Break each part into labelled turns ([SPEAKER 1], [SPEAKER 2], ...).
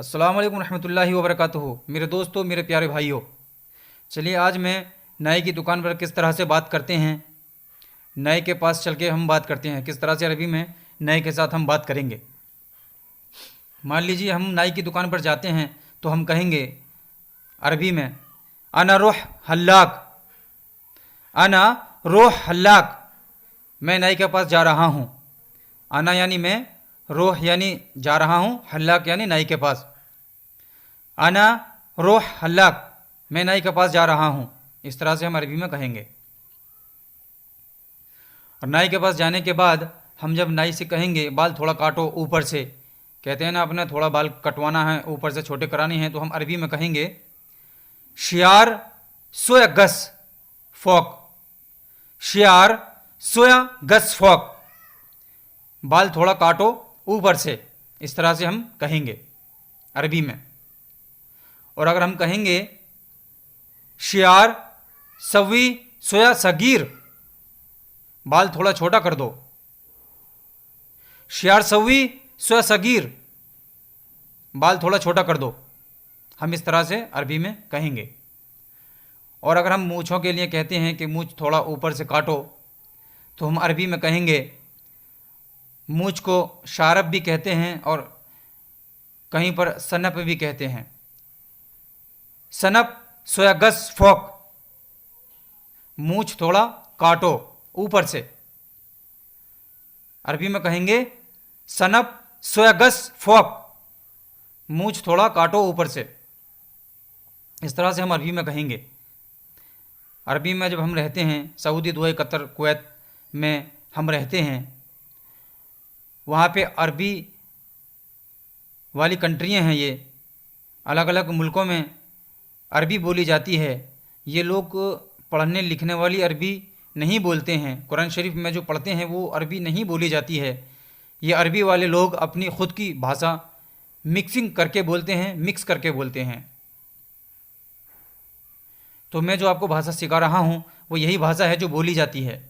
[SPEAKER 1] अस्सलाम वालेकुम रहमतुल्लाहि व बरकातुहू। मेरे दोस्तों, मेरे प्यारे भाइयों, चलिए आज मैं नाई की दुकान पर किस तरह से बात करते हैं, नाई के पास चल के हम बात करते हैं, किस तरह से अरबी में नाई के साथ हम बात करेंगे। मान लीजिए हम नाई की दुकान पर जाते हैं तो हम कहेंगे अरबी में अना रोह हल्लाक, अना रोह हल्लाक, मैं नाई के पास जा रहा हूँ। आना यानी मैं, रोह यानी जा रहा हूँ, हल्लाक यानी नाई के पास। आना रोह हल्लाक, मैं नाई के पास जा रहा हूँ। इस तरह से हम अरबी में कहेंगे। और नाई के पास जाने के बाद हम जब नाई से कहेंगे बाल थोड़ा काटो ऊपर से, कहते हैं ना अपने थोड़ा बाल कटवाना है, ऊपर से छोटे कराने हैं, तो हम अरबी में कहेंगे शियार सोया गस फोक, शियार सोया गस फोक, बाल थोड़ा काटो ऊपर से। इस तरह से हम कहेंगे अरबी में। और अगर हम कहेंगे शियार सवी सोया सगीर, बाल थोड़ा छोटा कर दो, शियार सवी सोया सगीर, बाल थोड़ा छोटा कर दो, हम इस तरह से अरबी में कहेंगे। और अगर हम मूँछों के लिए कहते हैं कि मूँछ थोड़ा ऊपर से काटो, तो हम अरबी में कहेंगे, मूँछ को शारब भी कहते हैं और कहीं पर सनप भी कहते हैं। सनप सोया गस फोक, मूँछ थोड़ा काटो ऊपर से। अरबी में कहेंगे सनप सोया गस फोक, मूँछ थोड़ा काटो ऊपर से। इस तरह से हम अरबी में कहेंगे। अरबी में जब हम रहते हैं, सऊदी, दुबई, कतर, कुवैत में हम रहते हैं, वहाँ पे अरबी वाली कंट्रियाँ हैं, ये अलग अलग मुल्कों में अरबी बोली जाती है। ये लोग पढ़ने लिखने वाली अरबी नहीं बोलते हैं, कुरान शरीफ में जो पढ़ते हैं वो अरबी नहीं बोली जाती है। ये अरबी वाले लोग अपनी ख़ुद की भाषा मिक्सिंग करके बोलते हैं, मिक्स करके बोलते हैं। तो मैं जो आपको भाषा सिखा रहा हूँ वो यही भाषा है जो बोली जाती है,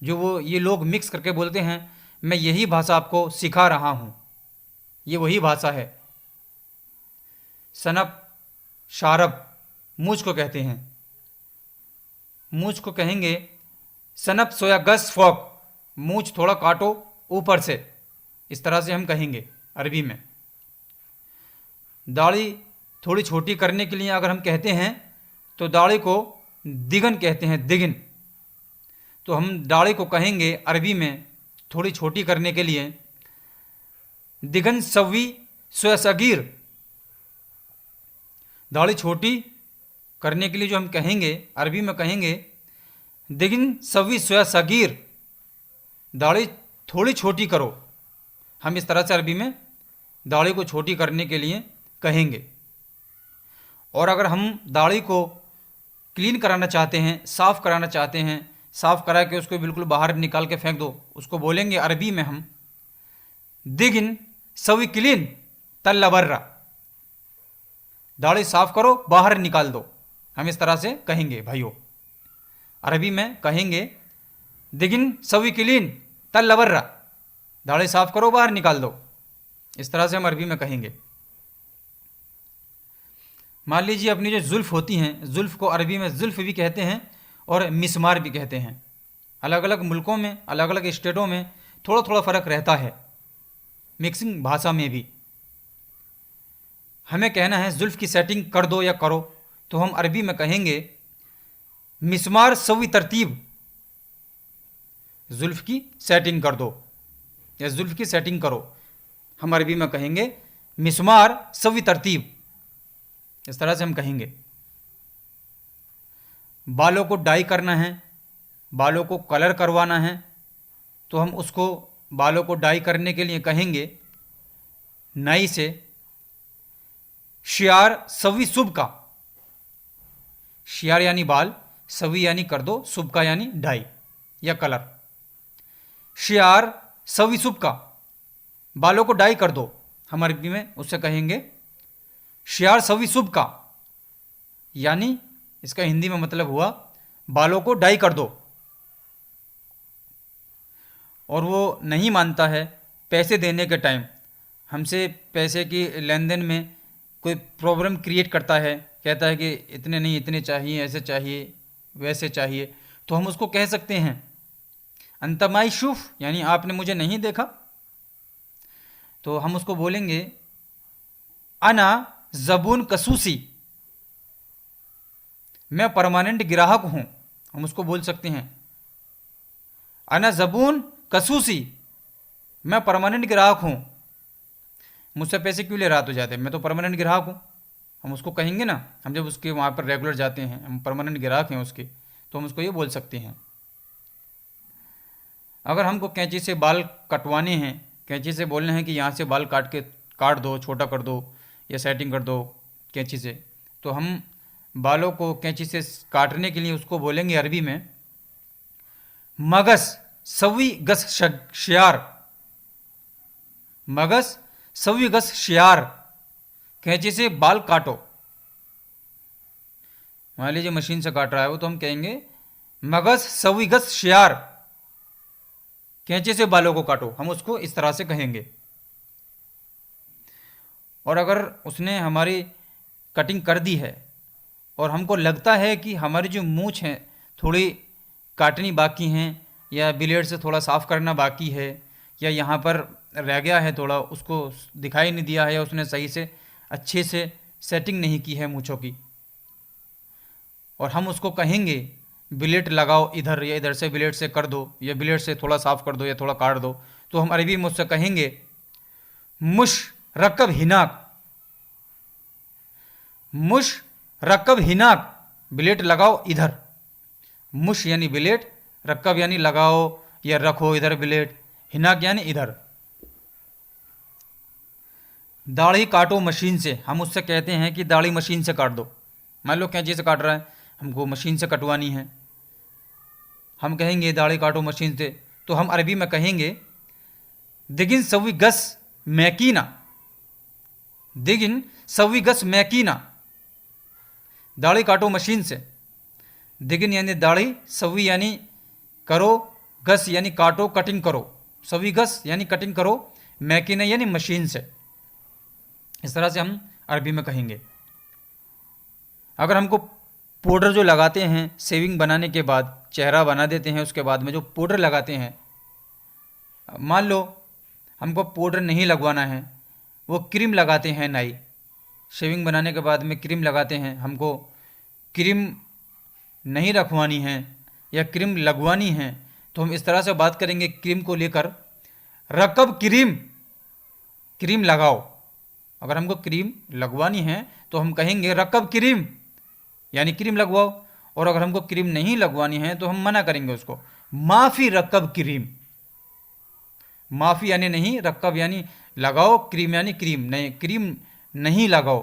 [SPEAKER 1] जो वो ये लोग मिक्स करके बोलते हैं। मैं यही भाषा आपको सिखा रहा हूँ, ये वही भाषा है। सनप शारब मूँछ को कहते हैं, मूँछ को कहेंगे सनप सोया गस फोक, मूँछ थोड़ा काटो ऊपर से। इस तरह से हम कहेंगे अरबी में। दाढ़ी थोड़ी छोटी करने के लिए अगर हम कहते हैं तो दाढ़ी को दिगन कहते हैं, दिगन। तो हम दाढ़ी को कहेंगे अरबी में थोड़ी छोटी करने के लिए दिगन सवी सोया सगीर। दाढ़ी छोटी करने के लिए जो हम कहेंगे अरबी में कहेंगे दिगन सवी सोया सगीर, दाढ़ी थोड़ी छोटी करो। हम इस तरह से अरबी में दाढ़ी को छोटी करने के लिए कहेंगे। और अगर हम दाढ़ी को क्लीन कराना चाहते हैं, साफ़ कराना चाहते हैं, साफ़ करा के उसको बिल्कुल बाहर निकाल के फेंक दो, उसको बोलेंगे अरबी में हम दिगिन सवी क्लीन तल्लबर्रा, दाढ़ी साफ़ करो बाहर निकाल दो। हम इस तरह से कहेंगे भाइयों, अरबी में कहेंगे दिगिन सवी क्लीन तल्लबर्रा, दाढ़ी साफ़ करो बाहर निकाल दो। इस तरह से हम अरबी में कहेंगे। मान लीजिए अपनी जो जुल्फ़ होती हैं, जुल्फ़ को अरबी में जुल्फ़ भी कहते हैं और मिस्मार भी कहते हैं। अलग अलग मुल्कों में, अलग अलग स्टेटों में थोड़ा थोड़ा फ़र्क रहता है, मिक्सिंग भाषा में भी। हमें कहना है जुल्फ़ की सेटिंग कर दो या करो, तो हम अरबी में कहेंगे मिस्मार सवी तरतीब, जुल्फ़ की सेटिंग कर दो या जुल्फ़ की सेटिंग करो। हम अरबी में कहेंगे मिस्मार सवी तरतीब। इस तरह से हम कहेंगे। बालों को डाई करना है, बालों को कलर करवाना है, तो हम उसको बालों को डाई करने के लिए कहेंगे नाई से शियार सवी सुब का, शियार यानी बाल, सवी यानी कर दो, सुब का यानी डाई या कलर। शियार सवी सुब का, बालों को डाई कर दो। हम अरबी में उससे कहेंगे शियार सवी सुब का, यानी इसका हिंदी में मतलब हुआ बालों को डाई कर दो। और वो नहीं मानता है पैसे देने के टाइम, हमसे पैसे की लेन देन में कोई प्रॉब्लम क्रिएट करता है, कहता है कि इतने नहीं, इतने चाहिए, ऐसे चाहिए, वैसे चाहिए, तो हम उसको कह सकते हैं अंतमाई शुफ, यानी आपने मुझे नहीं देखा। तो हम उसको बोलेंगे अना ज़बून कसूसी, मैं परमानेंट ग्राहक हूं। हम उसको बोल सकते हैं अना ज़बून कसूसी, मैं परमानेंट ग्राहक हूं। मुझसे पैसे क्यों ले रहा तो जाते, मैं तो परमानेंट ग्राहक हूं। हम उसको कहेंगे ना, हम जब उसके वहाँ पर रेगुलर जाते हैं, हम परमानेंट ग्राहक हैं उसके, तो हम उसको ये बोल सकते हैं। अगर हमको कैंची से बाल कटवाने हैं, कैंची से बोलना है कि यहाँ से बाल काट दो, छोटा कर दो या सेटिंग कर दो कैंची से, तो हम बालों को कैंची से काटने के लिए उसको बोलेंगे अरबी में मगस सवी गस शियार, मगस सवी गस शियार, कैंची से बाल काटो। मान लीजिए मशीन से काट रहा है वो, तो हम कहेंगे मगस सवी गस शियार, कैंची से बालों को काटो, हम उसको इस तरह से कहेंगे। और अगर उसने हमारी कटिंग कर दी है और हमको लगता है कि हमारी जो मूंछ है थोड़ी काटनी बाकी हैं, या ब्लेड से थोड़ा साफ़ करना बाकी है, या यहाँ पर रह गया है थोड़ा, उसको दिखाई नहीं दिया है, या उसने सही से अच्छे से सेटिंग नहीं की है मूंछों की, और हम उसको कहेंगे ब्लेड लगाओ इधर, या इधर से ब्लेड से कर दो, या ब्लेड से थोड़ा साफ़ कर दो, या थोड़ा काट दो, तो हम अरबी में उससे कहेंगे मुश रकब हिनाक, मुश रकब हिनाक, ब्लेड लगाओ इधर। मुश यानी ब्लेड, रकब यानी लगाओ या रखो इधर ब्लेड, हिनाक यानी इधर। दाढ़ी काटो मशीन से, हम उससे कहते हैं कि दाढ़ी मशीन से काट दो। मान लो कैंची से काट रहा है, हमको मशीन से कटवानी है, हम कहेंगे दाढ़ी काटो मशीन से, तो हम अरबी में कहेंगे दिगिन सवी गस मैकीना, दिगिन सवी गस मैकीना, दाढ़ी काटो मशीन से। दिगिन यानी दाढ़ी, सवी यानी करो, गस यानी काटो, कटिंग करो, सवी गस यानी कटिंग करो, मैकीना यानी मशीन से। इस तरह से हम अरबी में कहेंगे। अगर हमको पाउडर जो लगाते हैं शेविंग बनाने के बाद, चेहरा बना देते हैं, उसके बाद में जो पाउडर लगाते हैं, मान लो हमको पाउडर नहीं लगवाना है, वो क्रीम लगाते हैं नाई, शेविंग बनाने के बाद में क्रीम लगाते हैं, हमको क्रीम नहीं रखवानी है या क्रीम लगवानी है, तो हम इस तरह से बात करेंगे क्रीम को लेकर रकब क्रीम, क्रीम लगाओ। अगर हमको क्रीम लगवानी है तो हम कहेंगे रकब क्रीम, यानी क्रीम लगवाओ। और अगर हमको क्रीम नहीं लगवानी है तो हम मना करेंगे उसको, माफ़ी रकब क्रीम, माफ़ी यानी नहीं, रकब यानी लगाओ, क्रीम यानी क्रीम नहीं, क्रीम नहीं लगाओ।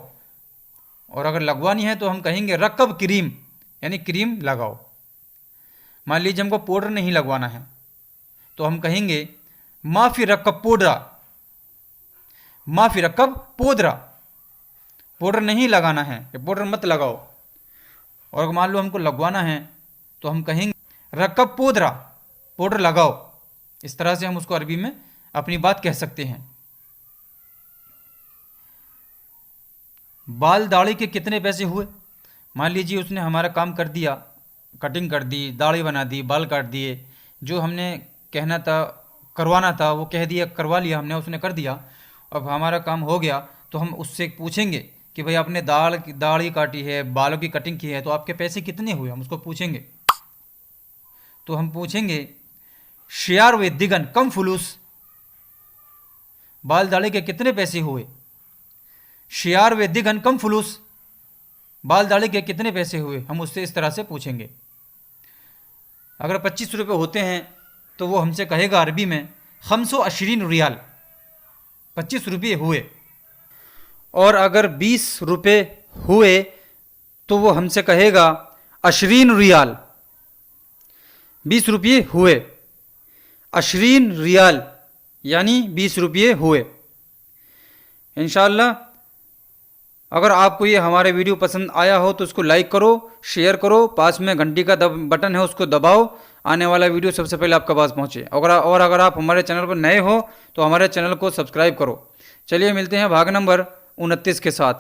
[SPEAKER 1] और अगर लगवानी है तो हम कहेंगे रकब क्रीम, यानी क्रीम लगाओ। मान लीजिए हमको पाउडर नहीं लगवाना है तो हम कहेंगे माफ़ी रकब पोडरा, माफ़ी रकब पोदरा, पाउडर नहीं लगाना है, पाउडर मत लगाओ। और अगर मान लो हमको लगवाना है तो हम कहेंगे रकब पोदरा, पाउडर लगाओ। इस तरह से हम उसको अरबी में अपनी बात कह सकते हैं। बाल दाढ़ी के कितने पैसे हुए, मान लीजिए उसने हमारा काम कर दिया, कटिंग कर दी, दाढ़ी बना दी, बाल काट दिए, जो हमने कहना था करवाना था वो कह दिया, करवा लिया हमने, उसने कर दिया। अब हमारा काम हो गया तो हम उससे पूछेंगे कि भाई आपने दाढ़ी काटी है, बालों की कटिंग की है, तो आपके पैसे कितने हुए, हम उसको पूछेंगे। तो हम पूछेंगे शियार वे दिगन कम फुलूस, बाल दाढ़ी के कितने पैसे हुए, शियार वे दिगन कम फुलूस, बाल दाढ़ी के कितने पैसे हुए, हम उससे इस तरह से पूछेंगे। अगर 25 रुपये होते हैं तो वो हमसे कहेगा अरबी में खमसो अशरीन रियाल, 25 रुपये हुए। और अगर 20 रुपये हुए तो वो हमसे कहेगा अशरीन रियाल, 20 रुपये हुए, अशरीन रियाल यानी 20 रुपये हुए। इंशाअल्लाह अगर आपको ये हमारे वीडियो पसंद आया हो तो उसको लाइक करो, शेयर करो, पास में घंटी का बटन है उसको दबाओ, आने वाला वीडियो सबसे पहले आपके पास पहुँचे। और अगर आप हमारे चैनल पर नए हो तो हमारे चैनल को सब्सक्राइब करो। चलिए मिलते हैं भाग नंबर 29 के साथ।